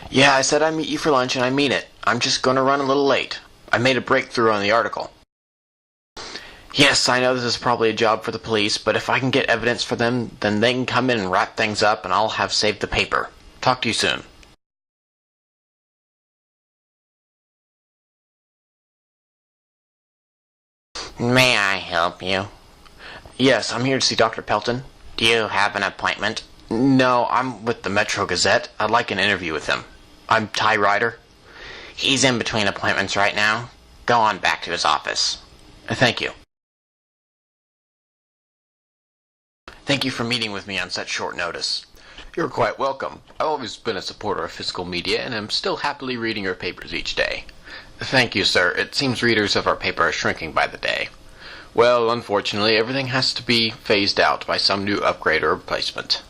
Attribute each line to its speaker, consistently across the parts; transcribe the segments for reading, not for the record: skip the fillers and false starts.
Speaker 1: Yeah, I said I'd meet you for lunch, and I mean it. I'm just gonna run a little late. I made a breakthrough on the article. Yes, I know this is probably a job for the police, but if I can get evidence for them, then they can come in and wrap things up, and I'll have saved the paper. Talk to you soon.
Speaker 2: May I help you?
Speaker 1: Yes, I'm here to see Dr. Pelton.
Speaker 2: Do you have an appointment?
Speaker 1: No, I'm with the Metro Gazette. I'd like an interview with him. I'm Ty Ryder.
Speaker 2: He's in between appointments right now. Go on back to his office.
Speaker 1: Thank you. Thank you for meeting with me on such short notice. You're quite welcome. I've always been a supporter of physical media, and am still happily reading your papers each day. Thank you, sir. It seems readers of our paper are shrinking by the day. Well, unfortunately, everything has to be phased out by some new upgrade or replacement.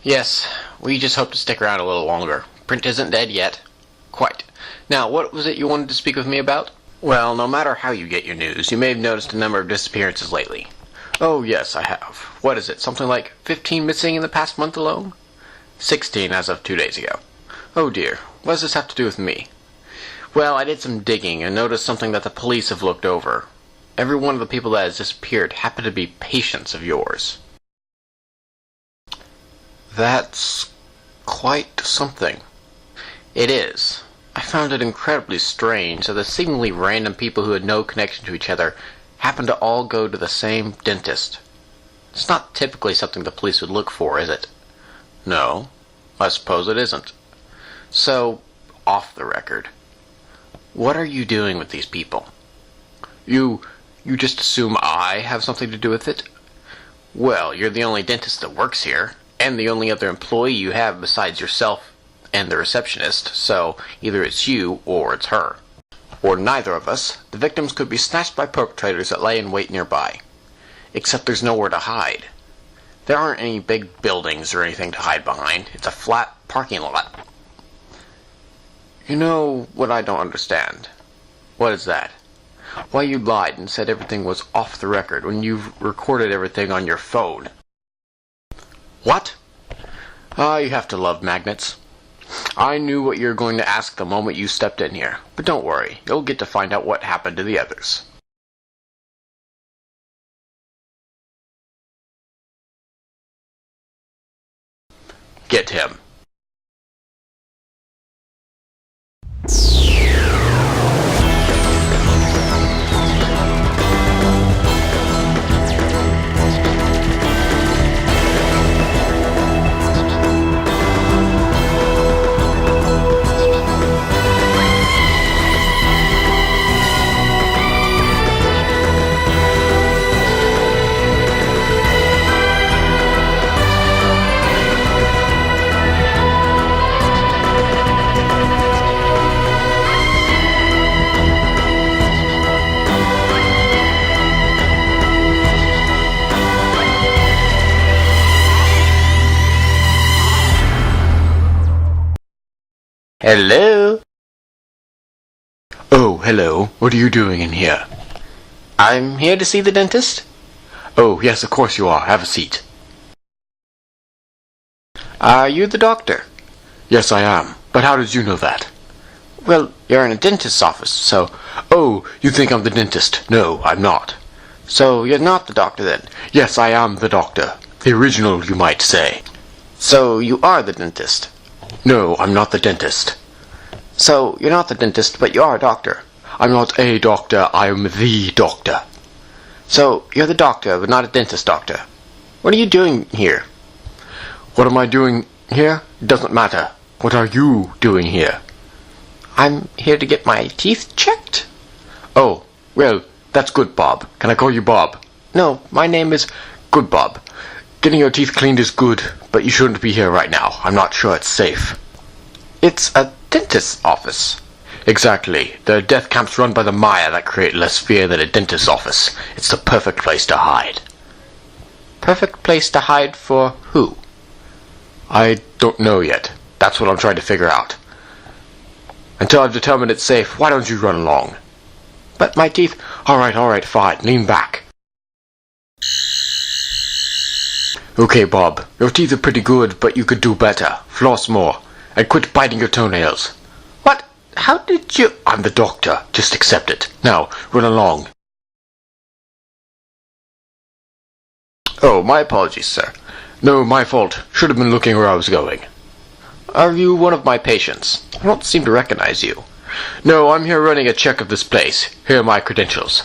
Speaker 1: Yes, we just hope to stick around a little longer. Print isn't dead yet. Quite. Now, what was it you wanted to speak with me about? Well, no matter how you get your news, you may have noticed a number of disappearances lately. Oh, yes, I have. What is it, something like 15 missing in the past month alone? 16 as of 2 days ago. Oh dear, what does this have to do with me? Well, I did some digging and noticed something that the police have looked over. Every one of the people that has disappeared happened to be patients of yours. That's quite something. It is. I found it incredibly strange that the seemingly random people who had no connection to each other happened to all go to the same dentist. It's not typically something the police would look for, is it? No, I suppose it isn't. So, off the record, what are you doing with these people? You just assume I have something to do with it? Well, you're the only dentist that works here, and the only other employee you have besides yourself and the receptionist, so either it's you or it's her. Or neither of us. The victims could be snatched by perpetrators that lay in wait nearby. Except there's nowhere to hide. There aren't any big buildings or anything to hide behind. It's a flat parking lot. You know what I don't understand? What is that? Why you lied and said everything was off the record when you've recorded everything on your phone. What? Ah, you have to love magnets. I knew what you were going to ask the moment you stepped in here, but don't worry, you'll get to find out what happened to the others. Get him. Hello? Oh, hello. What are you doing in here? I'm here to see the dentist. Oh, yes, of course you are. Have a seat. Are you the doctor? Yes, I am. But how did you know that? Well, you're in a dentist's office, so... Oh, you think I'm the dentist. No, I'm not. So, you're not the doctor, then? Yes, I am the doctor. The original, you might say. So, you are the dentist? No, I'm not the dentist. So, you're not the dentist, but you are a doctor. I'm not a doctor, I'm the doctor. So, you're the doctor, but not a dentist doctor. What are you doing here? What am I doing here? It doesn't matter. What are you doing here? I'm here to get my teeth checked. Oh, well, that's good, Bob. Can I call you Bob? No, my name is Good Bob. Getting your teeth cleaned is good, but you shouldn't be here right now. I'm not sure it's safe. It's a dentist's office. Exactly. There are death camps run by the Maya that create less fear than a dentist's office. It's the perfect place to hide. Perfect place to hide for who? I don't know yet. That's what I'm trying to figure out. Until I've determined it's safe, why don't you run along? But my teeth... All right, fine. Lean back. Okay, Bob. Your teeth are pretty good, but you could do better. Floss more. And quit biting your toenails. What? How did you... I'm the doctor. Just accept it. Now, run along. Oh, my apologies, sir. No, my fault. Should have been looking where I was going. Are you one of my patients? I don't seem to recognize you. No, I'm here running a check of this place. Here are my credentials.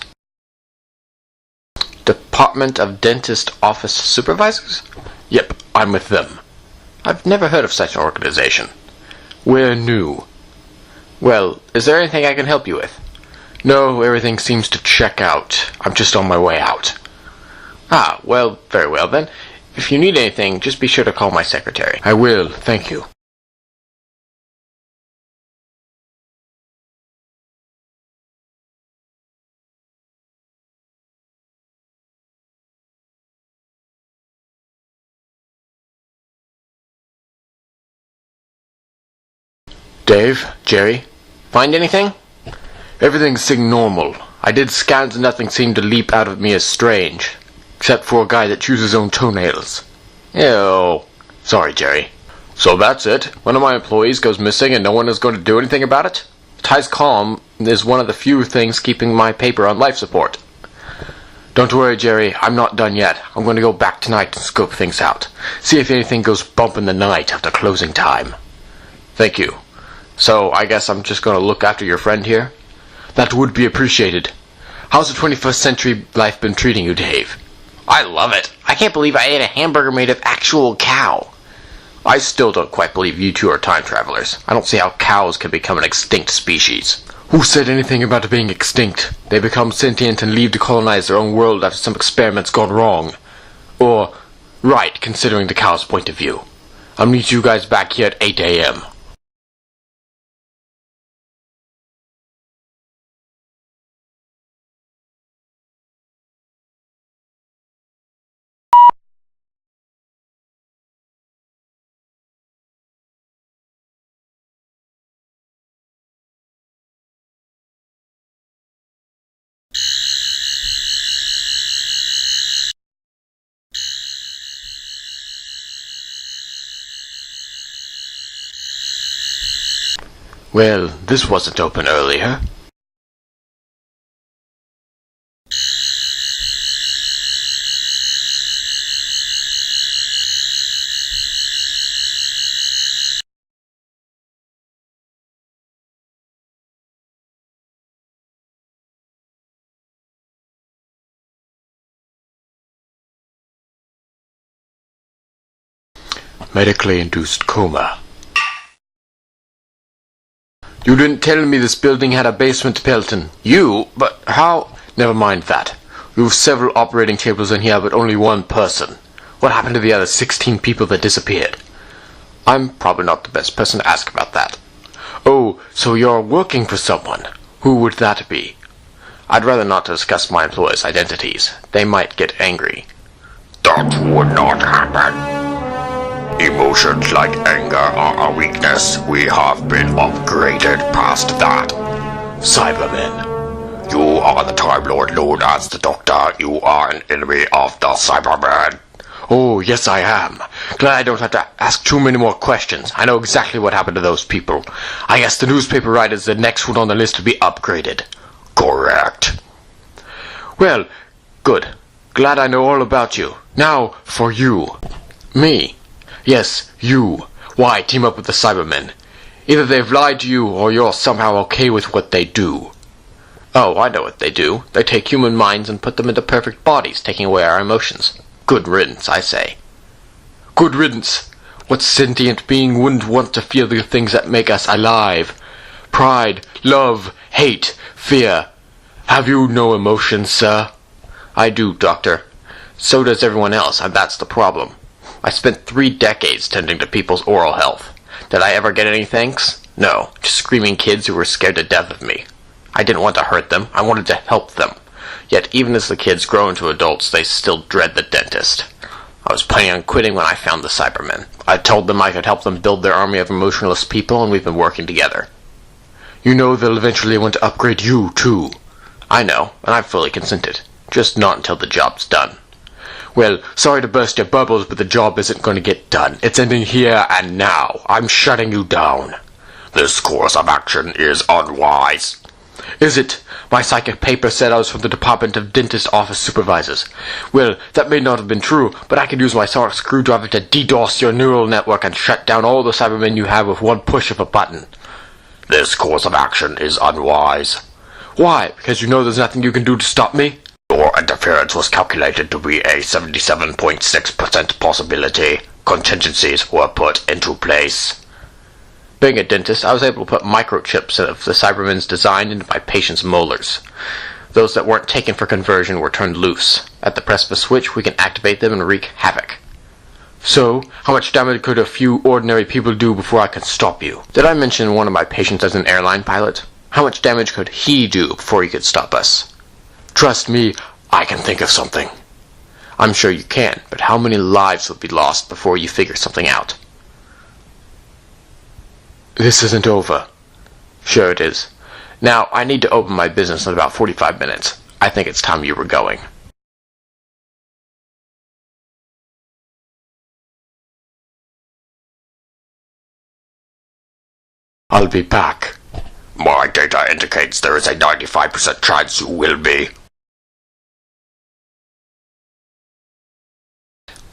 Speaker 1: Department of Dentist Office Supervisors? Yep, I'm with them. I've never heard of such an organization. We're new. Well, is there anything I can help you with? No, everything seems to check out. I'm just on my way out. Ah, well, very well then. If you need anything, just be sure to call my secretary. I will, thank you. Dave, Jerry, find anything? Everything seemed normal. I did scans and nothing seemed to leap out of me as strange. Except for a guy that chews his own toenails. Ew. Sorry, Jerry. So that's it? One of my employees goes missing and no one is going to do anything about it? Ty's calm is one of the few things keeping my paper on life support. Don't worry, Jerry. I'm not done yet. I'm going to go back tonight and scope things out. See if anything goes bump in the night after closing time. Thank you. So, I guess I'm just going to look after your friend here? That would be appreciated. How's the 21st century life been treating you, Dave?
Speaker 2: I love it. I can't believe I ate a hamburger made of actual cow.
Speaker 1: I still don't quite believe you two are time travelers. I don't see how cows can become an extinct species. Who said anything about being extinct? They become sentient and leave to colonize their own world after some experiments gone wrong. Or, right, considering the cow's point of view. I'll meet you guys back here at 8 a.m. Well, this wasn't open earlier. Medically induced coma. You didn't tell me this building had a basement, Pelton. You? But how? Never mind that. We have several operating tables in here, but only one person. What happened to the other 16 people that disappeared? I'm probably not the best person to ask about that. Oh, so you're working for someone. Who would that be? I'd rather not discuss my employees' identities. They might get angry.
Speaker 3: That would not happen. Emotions like anger are a weakness. We have been upgraded past that.
Speaker 1: Cybermen.
Speaker 3: You are the Time Lord known as the Doctor. You are an enemy of the Cybermen.
Speaker 1: Oh, yes I am. Glad I don't have to ask too many more questions. I know exactly what happened to those people. I guess the newspaper writer's the next one on the list to be upgraded.
Speaker 3: Correct.
Speaker 1: Well, good. Glad I know all about you. Now, for you. Me. Yes, you. Why team up with the Cybermen? Either they've lied to you, or you're somehow okay with what they do. Oh, I know what they do. They take human minds and put them into perfect bodies, taking away our emotions. Good riddance, I say. Good riddance. What sentient being wouldn't want to feel the things that make us alive? Pride, love, hate, fear. Have you no emotions, sir? I do, Doctor. So does everyone else, and that's the problem. I spent 3 decades tending to people's oral health. Did I ever get any thanks? No, just screaming kids who were scared to death of me. I didn't want to hurt them, I wanted to help them. Yet even as the kids grow into adults, they still dread the dentist. I was planning on quitting when I found the Cybermen. I told them I could help them build their army of emotionless people, and we've been working together. You know they'll eventually want to upgrade you, too. I know, and I've fully consented. Just not until the job's done. Well, sorry to burst your bubbles, but the job isn't going to get done. It's ending here and now. I'm shutting you down.
Speaker 3: This course of action is unwise.
Speaker 1: Is it? My psychic paper said I was from the Department of Dentist Office Supervisors. Well, that may not have been true, but I could use my sonic screwdriver to DDoS your neural network and shut down all the Cybermen you have with one push of a button.
Speaker 3: This course of action is unwise.
Speaker 1: Why? Because you know there's nothing you can do to stop me?
Speaker 3: Your interference was calculated to be a 77.6% possibility. Contingencies were put into place.
Speaker 1: Being a dentist, I was able to put microchips of the Cybermen's design into my patient's molars. Those that weren't taken for conversion were turned loose. At the press of a switch, we can activate them and wreak havoc. So, how much damage could a few ordinary people do before I could stop you? Did I mention one of my patients as an airline pilot? How much damage could he do before he could stop us? Trust me, I can think of something. I'm sure you can, but how many lives will be lost before you figure something out? This isn't over. Sure it is. Now, I need to open my business in about 45 minutes. I think it's time you were going. I'll be back.
Speaker 3: My data indicates there is a 95% chance you will be.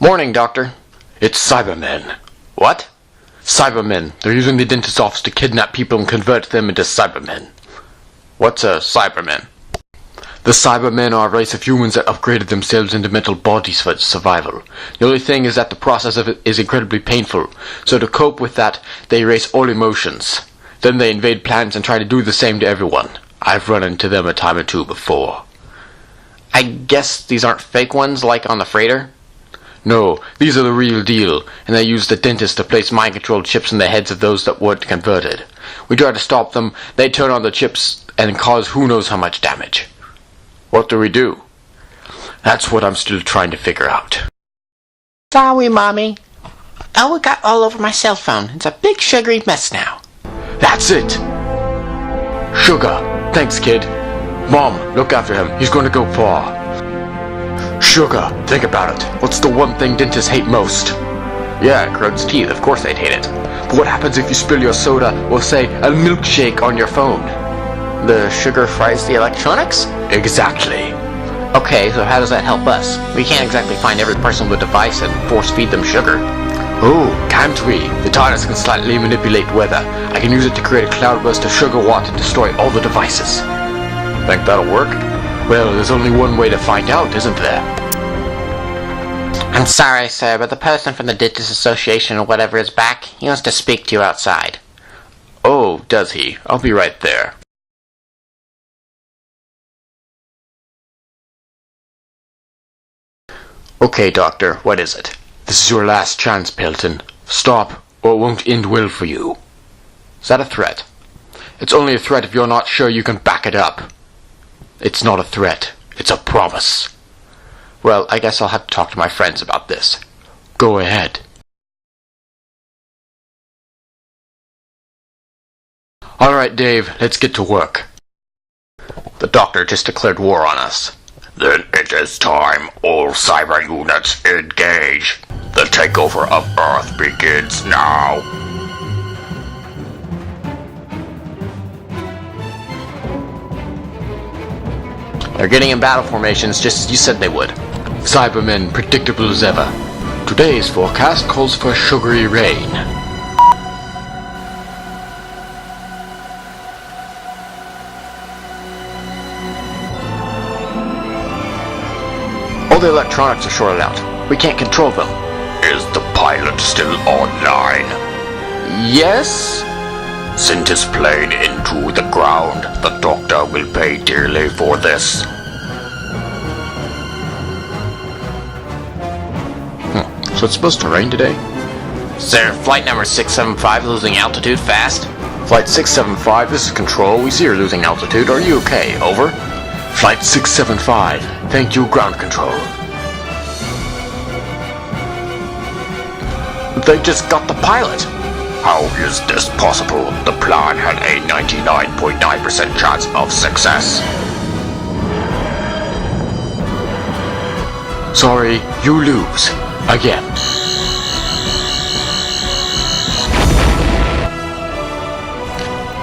Speaker 1: Morning, Doctor. It's Cybermen. What? Cybermen. They're using the dentist's office to kidnap people and convert them into Cybermen. What's a Cyberman? The Cybermen are a race of humans that upgraded themselves into mental bodies for survival. The only thing is that the process of it is incredibly painful, so to cope with that, they erase all emotions. Then they invade planets and try to do the same to everyone. I've run into them a time or two before. I guess these aren't fake ones like on the freighter? No, these are the real deal, and they use the dentist to place mind-controlled chips in the heads of those that weren't converted. We try to stop them, they turn on the chips and cause who knows how much damage. What do we do? That's what I'm still trying to figure out.
Speaker 2: Sorry, Mommy. Oh, it got all over my cell phone. It's a big sugary mess now.
Speaker 1: That's it! Sugar. Thanks, kid. Mom, look after him. He's going to go far. Sugar. Think about it. What's the one thing dentists hate most? Yeah, corrodes teeth. Of course they'd hate it. But what happens if you spill your soda or, say, a milkshake on your phone?
Speaker 2: The sugar fries the electronics?
Speaker 1: Exactly.
Speaker 2: Okay, so how does that help us? We can't exactly find every person with a device and force-feed them sugar.
Speaker 1: Oh, can't we? The TARDIS can slightly manipulate weather. I can use it to create a cloudburst of sugar water to destroy all the devices. Think that'll work? Well, there's only one way to find out, isn't there?
Speaker 2: I'm sorry, sir, but the person from the Dentist Association or whatever is back. He wants to speak to you outside.
Speaker 1: Oh, does he? I'll be right there. Okay, Doctor, what is it? This is your last chance, Pelton. Stop, or it won't end well for you. Is that a threat? It's only a threat if you're not sure you can back it up. It's not a threat. It's a promise. Well, I guess I'll have to talk to my friends about this. Go ahead. Alright, Dave, let's get to work. The Doctor just declared war on us.
Speaker 3: Then it is time. All cyber units engage. The takeover of Earth begins now.
Speaker 1: They're getting in battle formations just as you said they would. Cybermen predictable as ever. Today's forecast calls for sugary rain. All the electronics are shorted out. We can't control them.
Speaker 3: Is the pilot still online?
Speaker 1: Yes?
Speaker 3: Send his plane into the ground. The Doctor will pay dearly for this.
Speaker 1: So it's supposed to rain today?
Speaker 2: Sir, flight number 675 losing altitude fast.
Speaker 1: Flight 675, this is Control. We see you're losing altitude. Are you okay? Over. Flight 675, thank you, ground control. They just got the pilot.
Speaker 3: How is this possible? The plan had a 99.9% chance of success.
Speaker 1: Sorry, you lose. Again.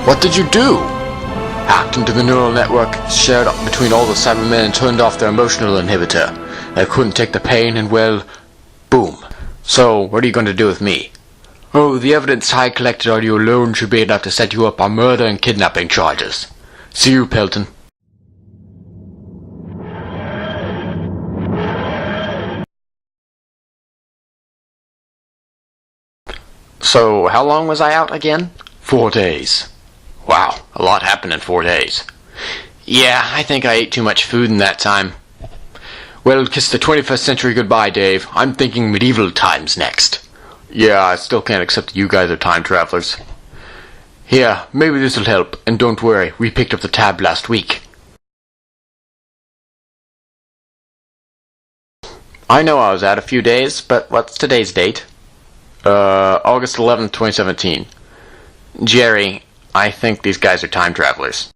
Speaker 1: What did you do? Hacked into the neural network shared between all the Cybermen and turned off their emotional inhibitor. They couldn't take the pain and, well, boom. So, what are you going to do with me? Oh, the evidence I collected on you alone should be enough to set you up on murder and kidnapping charges. See you, Pelton. So, how long was I out again? 4 days. Wow, a lot happened in 4 days. Yeah, I think I ate too much food in that time. Well, kiss the 21st century goodbye, Dave. I'm thinking medieval times next. Yeah, I still can't accept that you guys are time travelers. Yeah, maybe this'll help, and don't worry, we picked up the tab last week. I know I was out a few days, but what's today's date? August 11th, 2017. Jerry, I think these guys are time travelers.